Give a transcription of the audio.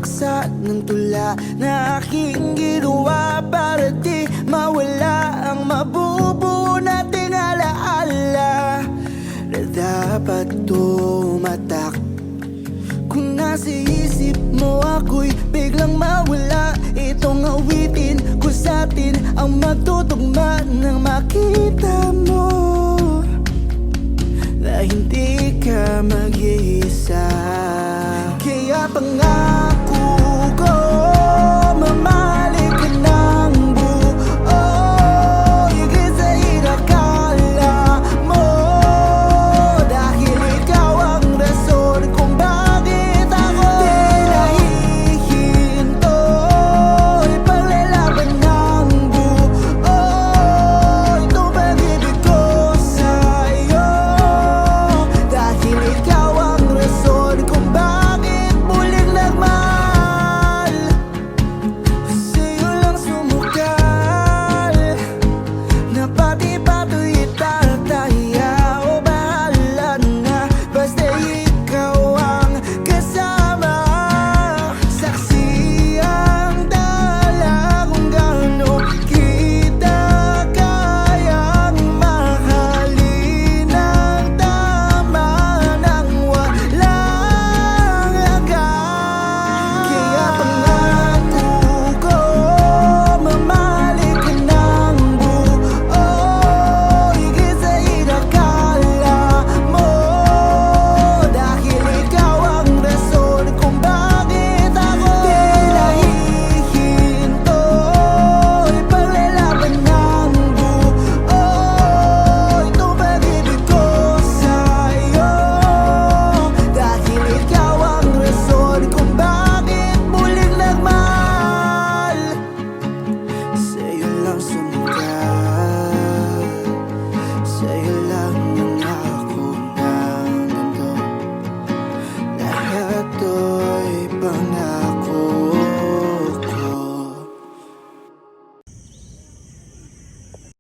paksa ng tula na aking ginawa para di mawala ang mabubuo nating alaala na dapat tumatak. Kung nasa isip mo ako'y biglang mawala, itong awitin ko sa'tin ang magtutugma nang makita mo na hindi ka mag